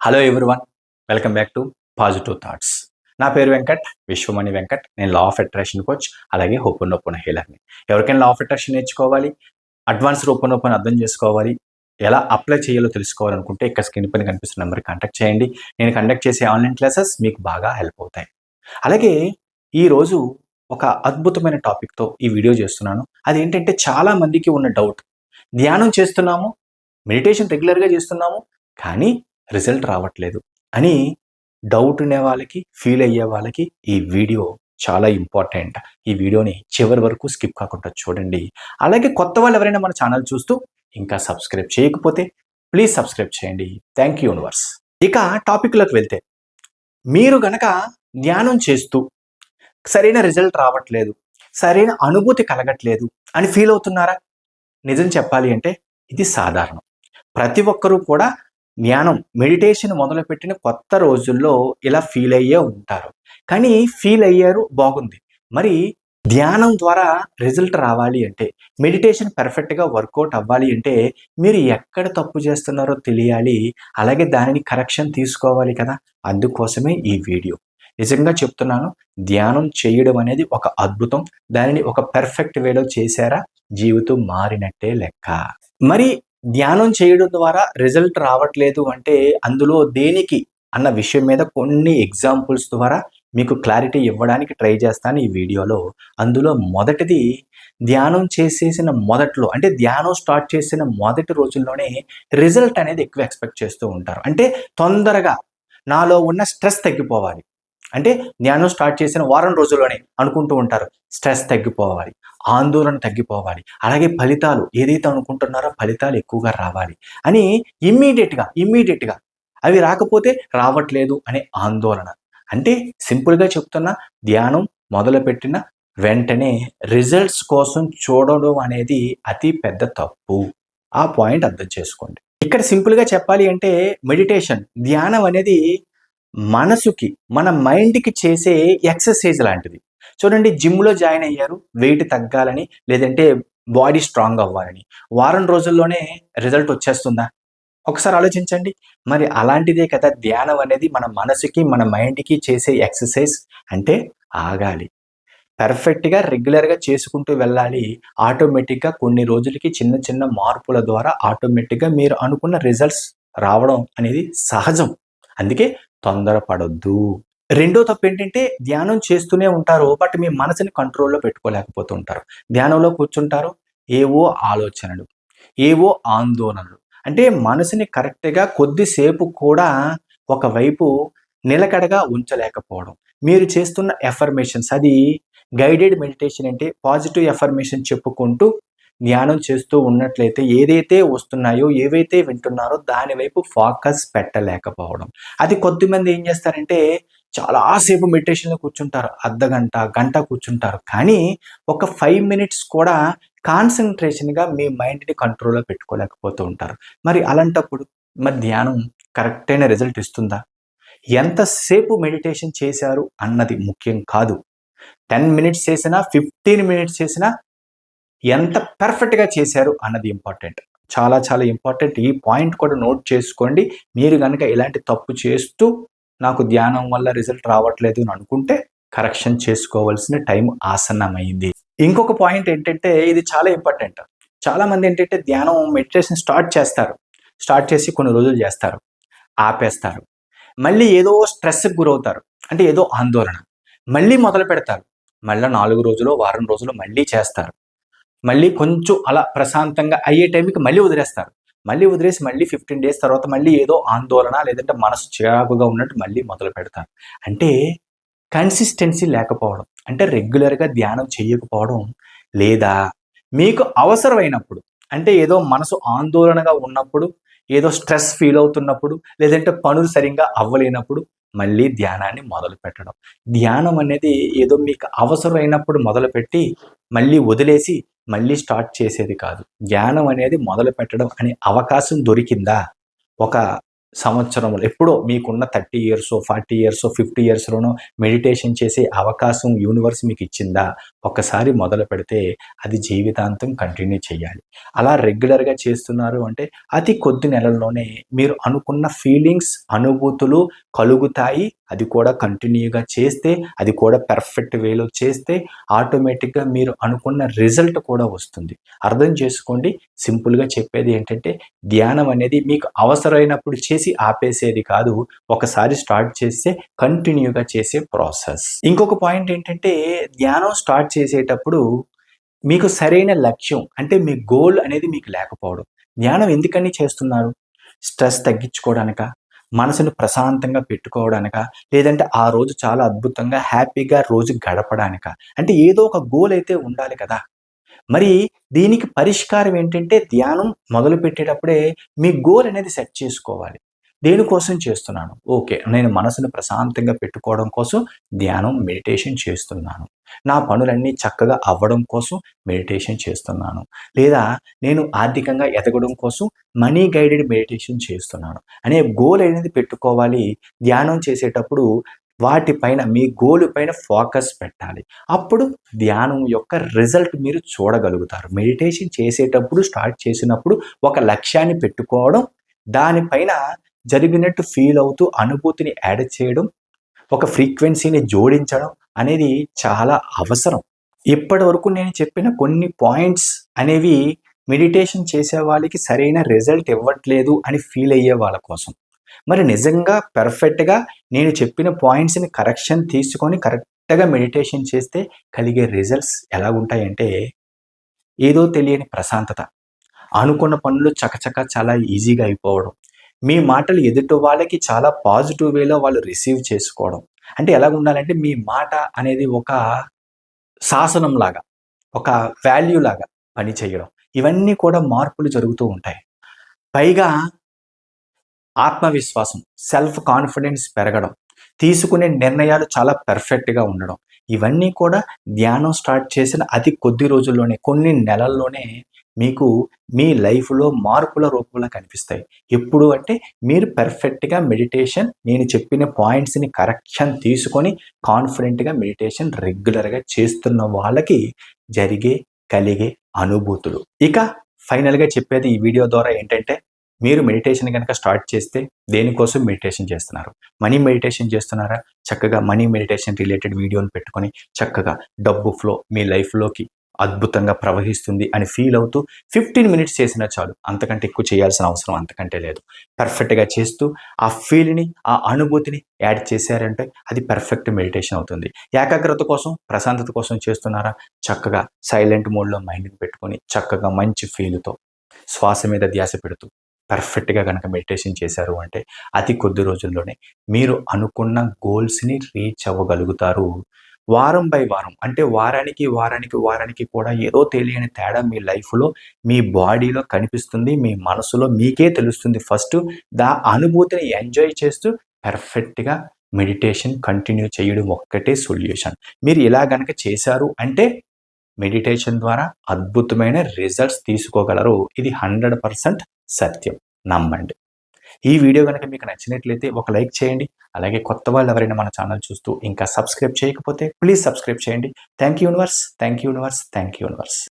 Hello everyone, welcome back to positive thoughts. నా పేరు వెంకట్, విశ్వమణి వెంకట్. నేను లా ఆఫ్ అట్రాక్షన్ కోచ్, అలాగే హోపోనోపోనో హీలర్ని. ఎవరికైనా లా ఆఫ్ అట్రాక్షన్ నేర్చుకోవాలి, అడ్వాన్స్ హోపోనోపోనో అర్థం చేసుకోవాలి, ఎలా అప్లై చేయాలో తెలుసుకోవాలనుకుంటే ఇక్కడ స్క్రీన్ పైన కనిపిస్తున్న నెంబర్కి కాంటాక్ట్ చేయండి. నేను కండక్ట్ చేసే ఆన్లైన్ క్లాసెస్ మీకు బాగా హెల్ప్ అవుతాయి. అలాగే ఈరోజు ఒక అద్భుతమైన టాపిక్తో ఈ వీడియో చేస్తున్నాను. అదేంటంటే చాలా మందికి ఉన్న డౌట్, ధ్యానం చేస్తున్నాము, మెడిటేషన్ రెగ్యులర్గా చేస్తున్నాము, కానీ రిజల్ట్ రావట్లేదు అని డౌట్ ఉండే వాళ్ళకి, ఫీల్ అయ్యే వాళ్ళకి ఈ వీడియో చాలా ఇంపార్టెంట్. ఈ వీడియోని చివరి వరకు స్కిప్ కాకుండా చూడండి. అలాగే కొత్త వాళ్ళు ఎవరైనా మన ఛానల్ చూస్తూ ఇంకా సబ్స్క్రైబ్ చేయకపోతే ప్లీజ్ సబ్స్క్రైబ్ చేయండి. Thank you universe. ఇక టాపిక్లోకి వెళ్తే, మీరు గనక ధ్యానం చేస్తూ సరైన రిజల్ట్ రావట్లేదు, సరైన అనుభూతి కలగట్లేదు అని ఫీల్ అవుతున్నారా? నిజం చెప్పాలి అంటే ఇది సాధారణం. ప్రతి ఒక్కరూ కూడా ధ్యానం, మెడిటేషన్ మొదలుపెట్టిన కొత్త రోజుల్లో ఇలా ఫీల్ అయ్యే ఉంటారు. కానీ ఫీల్ అయ్యారు, బాగుంది. మరి ధ్యానం ద్వారా రిజల్ట్ రావాలి అంటే, మెడిటేషన్ పర్ఫెక్ట్గా వర్కౌట్ అవ్వాలి అంటే మీరు ఎక్కడ తప్పు చేస్తున్నారో తెలియాలి. అలాగే దానిని కరెక్షన్ తీసుకోవాలి కదా. అందుకోసమే ఈ వీడియో. నిజంగా చెప్తున్నాను, ధ్యానం చేయడం అనేది ఒక అద్భుతం. దానిని ఒక పర్ఫెక్ట్ వేలో చేశారా, జీవితం మారినట్టే లెక్క. మరి ధ్యానం చేయడం ద్వారా రిజల్ట్ రావట్లేదు అంటే అందులో దేనికి అన్న విషయం మీద కొన్ని ఎగ్జాంపుల్స్ ద్వారా మీకు క్లారిటీ ఇవ్వడానికి ట్రై చేస్తాను ఈ వీడియోలో. అందులో మొదటిది, ధ్యానం చేసేసిన మొదట్లో, అంటే ధ్యానం స్టార్ట్ చేసిన మొదటి రోజుల్లోనే రిజల్ట్ అనేది ఎక్కువ ఎక్స్పెక్ట్ చేస్తూ ఉంటారు. అంటే తొందరగా నాలో ఉన్న స్ట్రెస్ తగ్గిపోవాలి, అంటే ధ్యానం స్టార్ట్ చేసిన వారం రోజుల్లోనే అనుకుంటూ ఉంటారు, స్ట్రెస్ తగ్గిపోవాలి, ఆందోళన తగ్గిపోవాలి, అలాగే ఫలితాలు ఏదైతే అనుకుంటున్నారో ఫలితాలు ఎక్కువగా రావాలి అని ఇమ్మీడియట్గా అవి రాకపోతే రావట్లేదు అనే ఆందోళన. అంటే సింపుల్గా చెప్తున్నా, ధ్యానం మొదలుపెట్టిన వెంటనే రిజల్ట్స్ కోసం చూడడం అనేది అతి పెద్ద తప్పు. ఆ పాయింట్ అర్థం చేసుకోండి. ఇక్కడ సింపుల్గా చెప్పాలి అంటే, మెడిటేషన్, ధ్యానం అనేది మనసుకి, మన మైండ్కి చేసే ఎక్సర్సైజ్ లాంటిది. చూడండి, జిమ్లో జాయిన్ అయ్యారు వెయిట్ తగ్గాలని, లేదంటే బాడీ స్ట్రాంగ్ అవ్వాలని. వారం రోజుల్లోనే రిజల్ట్ వచ్చేస్తుందా? ఒకసారి ఆలోచించండి. మరి అలాంటిదే కదా ధ్యానం అనేది, మన మనసుకి, మన మైండ్కి చేసే ఎక్సర్సైజ్. అంటే ఆగాలి, పర్ఫెక్ట్గా రెగ్యులర్గా చేసుకుంటూ వెళ్ళాలి. ఆటోమేటిక్గా కొన్ని రోజులకి చిన్న చిన్న మార్పుల ద్వారా ఆటోమేటిక్గా మీరు అనుకున్న రిజల్ట్స్ రావడం అనేది సహజం. అందుకే తొందరపడొద్దు. రెండో తప్పు ఏంటంటే, ధ్యానం చేస్తూనే ఉంటారు, బట్ మీ మనసుని కంట్రోల్లో పెట్టుకోలేకపోతూ ఉంటారు. ధ్యానంలో కూర్చుంటారు, ఏవో ఆలోచనలు, ఏవో ఆందోళనలు. అంటే మనసుని కరెక్ట్గా కొద్దిసేపు కూడా ఒకవైపు నిలకడగా ఉంచలేకపోవడం. మీరు చేస్తున్న ఎఫర్మేషన్స్, అది గైడెడ్ మెడిటేషన్ అంటే పాజిటివ్ ఎఫర్మేషన్ చెప్పుకుంటూ ధ్యానం చేస్తూ ఉన్నట్లయితే ఏదైతే వస్తున్నాయో, ఏవైతే వింటున్నారో దాని వైపు ఫోకస్ పెట్టలేకపోవడం. అది కొద్దిమంది ఏం చేస్తారంటే, చాలాసేపు మెడిటేషన్లో కూర్చుంటారు, అర్ధగంట, గంట కూర్చుంటారు, కానీ ఒక 5 మినిట్స్ కూడా కాన్సన్ట్రేషన్గా మీ మైండ్ని కంట్రోల్లో పెట్టుకోలేకపోతూ ఉంటారు. మరి అలాంటప్పుడు మరి ధ్యానం కరెక్ట్ అయిన రిజల్ట్ ఇస్తుందా? ఎంతసేపు మెడిటేషన్ చేశారు అన్నది ముఖ్యం కాదు. 10 మినిట్స్ చేసినా, 15 మినిట్స్ చేసినా ఎంత పర్ఫెక్ట్గా చేశారు అన్నది ఇంపార్టెంట్. చాలా చాలా ఇంపార్టెంట్. ఈ పాయింట్ కూడా నోట్ చేసుకోండి. మీరు కనుక ఇలాంటి తప్పు చేస్తూ నాకు ధ్యానం వల్ల రిజల్ట్ రావట్లేదు అని అనుకుంటే కరెక్షన్ చేసుకోవాల్సిన టైం ఆసన్నమైంది. ఇంకొక పాయింట్ ఏంటంటే, ఇది చాలా ఇంపార్టెంట్. చాలామంది ఏంటంటే ధ్యానం, మెడిటేషన్ స్టార్ట్ చేసి కొన్ని రోజులు చేస్తారు, ఆపేస్తారు, మళ్ళీ ఏదో స్ట్రెస్కి గురవుతారు, అంటే ఏదో ఆందోళన, మళ్ళీ మొదలు పెడతారు, మళ్ళీ 4 రోజులు, వారం రోజులు మళ్ళీ చేస్తారు, మళ్ళీ కొంచెం అలా ప్రశాంతంగా అయ్యే టైంకి మళ్ళీ వదిలేస్తారు, మళ్ళీ వదిలేసి మళ్ళీ 15 డేస్ తర్వాత మళ్ళీ ఏదో ఆందోళన, లేదంటే మనసు చిరాకుగా ఉన్నట్టు మళ్ళీ మొదలు పెడతారు. అంటే కన్సిస్టెన్సీ లేకపోవడం, అంటే రెగ్యులర్గా ధ్యానం చేయకపోవడం, లేదా మీకు అవసరమైనప్పుడు, అంటే ఏదో మనసు ఆందోళనగా ఉన్నప్పుడు, ఏదో స్ట్రెస్ ఫీల్ అవుతున్నప్పుడు, లేదంటే పనులు సరిగ్గా అవ్వలేనప్పుడు మళ్ళీ ధ్యానాన్ని మొదలు పెట్టడం. ధ్యానం అనేది ఏదో మీకు అవసరమైనప్పుడు మొదలుపెట్టి మళ్ళీ వదిలేసి మళ్ళీ స్టార్ట్ చేసేది కాదు. ధ్యానం అనేది మొదలు పెట్టడం అనే అవకాశం దొరికిందా, ఒక సంవత్సరములు ఎప్పుడో మీకున్న 30 ఇయర్సో, 40 ఇయర్సో, 50 ఇయర్స్‌లోనో మెడిటేషన్ చేసే అవకాశం యూనివర్స్ మీకిచ్చిందా? ఒక్కసారి మొదలుపెడితే అది జీవితాంతం కంటిన్యూ చేయాలి. అలా రెగ్యులర్‌గా చేస్తున్నారు అంటే అతి కొద్ది నెలల్లోనే మీరు అనుకున్న ఫీలింగ్స్, అనుభూతులు కలుగుతాయి. అది కూడా కంటిన్యూగా చేస్తే, అది కూడా పర్ఫెక్ట్ వేలో చేస్తే ఆటోమేటిక్‌గా మీరు అనుకున్న రిజల్ట్ కూడా వస్తుంది. అర్థం చేసుకోండి. సింపుల్‌గా చెప్పేది ఏంటంటే ధ్యానం అనేది మీకు అవసరమైనప్పుడు చేసి ఆపేసేది కాదు. ఒకసారి స్టార్ట్ చేస్తే కంటిన్యూగా చేసే ప్రాసెస్. ఇంకొక పాయింట్ ఏంటంటే ధ్యానం స్టార్ట్ చేసేటప్పుడు మీకు సరైన లక్ష్యం అంటే మీ గోల్ అనేది మీకు లేకపోవడం. ధ్యానం ఎందుకని చేస్తున్నారు? స్ట్రెస్ తగ్గించుకోవడానికా? మనసును ప్రశాంతంగా పెట్టుకోవడానికా? లేదంటే ఆ రోజు చాలా అద్భుతంగా హ్యాపీగా రోజు గడపడానికా? అంటే ఏదో ఒక గోల్ అయితే ఉండాలి కదా! మరి దీనికి పరిష్కారం ఏంటంటే ధ్యానం మొదలుపెట్టేటప్పుడే మీ గోల్ అనేది సెట్ చేసుకోవాలి. దేనికోసం చేస్తున్నాను? ఓకే. నేను మనసును ప్రశాంతంగా పెట్టుకోవడం కోసం ధ్యానం, మెడిటేషన్ చేస్తున్నాను. నా పనులన్నీ చక్కగా అవ్వడం కోసం మెడిటేషన్ చేస్తున్నాను. లేదా నేను ఆర్థికంగా ఎదగడం కోసం మనీ గైడెడ్ మెడిటేషన్ చేస్తున్నాను. అనే గోల్ అనేది పెట్టుకోవాలి. ధ్యానం చేసేటప్పుడు వాటిపైన మీ గోల్ పైన ఫోకస్ పెట్టాలి. అప్పుడు ధ్యానం యొక్క రిజల్ట్ మీరు చూడగలుగుతారు. మెడిటేషన్ చేసేటప్పుడు స్టార్ట్ చేసినప్పుడు ఒక లక్ష్యాన్ని పెట్టుకోవడం, దానిపైన జరిగినట్టు ఫీల్ అవుతూ అనుభూతిని యాడ్ చేయడం, ఒక ఫ్రీక్వెన్సీని జోడించడం అనేది చాలా అవసరం. ఇప్పటివరకు నేను చెప్పిన కొన్ని పాయింట్స్ అనేవి మెడిటేషన్ చేసే వాళ్ళకి సరైన రిజల్ట్ ఇవ్వట్లేదు అని ఫీల్ అయ్యే వాళ్ళ కోసం. మరి నిజంగా పర్ఫెక్ట్‌గా నేను చెప్పిన పాయింట్స్‌ని కరెక్షన్ తీసుకొని కరెక్ట్‌గా మెడిటేషన్ చేస్తే కలిగే రిజల్ట్స్ ఎలాగుంటాయంటే, ఏదో తెలియని ప్రశాంతత, అనుకున్న పనులు చకచక చాలా ఈజీగా అయిపోవడం, మీ మాటలు ఎదుటి వాళ్ళకి చాలా పాజిటివ్ వేలో వాళ్ళు రిసీవ్ చేసుకోవడం. అంటే ఎలాగుండాలంటే మీ మాట అనేది ఒక శాసనంలాగా, ఒక వాల్యూ లాగా పనిచేయడం. ఇవన్నీ కూడా మార్పులు జరుగుతూ ఉంటాయి. పైగా ఆత్మవిశ్వాసం, సెల్ఫ్ కాన్ఫిడెన్స్ పెరగడం, తీసుకునే నిర్ణయాలు చాలా పర్ఫెక్ట్‌గా ఉండడం. ఇవన్నీ కూడా ధ్యానం స్టార్ట్ చేసిన అతి కొద్ది రోజుల్లోనే, కొన్ని నెలల్లోనే మీకు మీ లైఫ్‌లో మార్పుల రూపంలో కనిపిస్తాయి. ఎప్పుడు అంటే మీరు పర్ఫెక్ట్‌గా మెడిటేషన్ నేను చెప్పిన పాయింట్స్‌ని కరెక్షన్ తీసుకొని కాన్ఫిడెంట్‌గా మెడిటేషన్ రెగ్యులర్‌గా చేస్తున్న వాళ్ళకి జరిగే, కలిగే అనుభూతులు. ఇక ఫైనల్‌గా చెప్పేది ఈ వీడియో ద్వారా ఏంటంటే మీరు మెడిటేషన్ గనక స్టార్ట్ చేస్తే దేనికోసం మెడిటేషన్ చేస్తున్నారు? మనీ మెడిటేషన్ చేస్తున్నారా? చక్కగా మనీ మెడిటేషన్ రిలేటెడ్ వీడియోని పెట్టుకొని చక్కగా డబ్బు ఫ్లో మీ లైఫ్‌లోకి అద్భుతంగా ప్రవహిస్తుంది అని ఫీల్ అవుతూ 15 మినిట్స్ చేసినా చాలు. అంతకంటే ఎక్కువ చేయాల్సిన అవసరం అంతకంటే లేదు. పర్ఫెక్ట్‌గా చేస్తూ ఆ ఫీల్‌ని, ఆ అనుభూతిని యాడ్ చేశారంటే అది పర్ఫెక్ట్ మెడిటేషన్ అవుతుంది. ఏకాగ్రత కోసం, ప్రశాంతత కోసం చేస్తున్నారా? చక్కగా సైలెంట్ మోడ్‌లో మైండ్‌ని పెట్టుకొని చక్కగా మంచి ఫీల్‌తో శ్వాస మీద ధ్యాస పెడుతూ పర్ఫెక్ట్‌గా గనక మెడిటేషన్ చేశారు అంటే అతి కొద్ది రోజుల్లోనే మీరు అనుకున్న గోల్స్‌ని రీచ్ అవ్వగలుగుతారు. వారం బై వారం అంటే వారానికి కూడా ఏదో తెలియని తేడా మీ లైఫ్‌లో, మీ బాడీలో కనిపిస్తుంది. మీ మనసులో మీకే తెలుస్తుంది ఫస్టు. అనుభూతిని ఎంజాయ్ చేస్తూ పర్ఫెక్ట్‌గా మెడిటేషన్ కంటిన్యూ చేయడం ఒక్కటే సొల్యూషన్. మీరు ఇలా గనక చేశారు అంటే మెడిటేషన్ ద్వారా అద్భుతమైన రిజల్ట్స్ తీసుకోగలరు. ఇది 100% సత్యం. నమ్మండి. ఈ వీడియో గనక మీకు నచ్చినట్లయితే ఒక లైక్ చేయండి. అలాగే కొత్త వాళ్ళు ఎవరైనా మన ఛానల్ చూస్తూ ఇంకా సబ్స్క్రైబ్ చేయకపోతే ప్లీజ్ సబ్స్క్రైబ్ చేయండి. Thank you universe. Thank you universe. Thank you universe.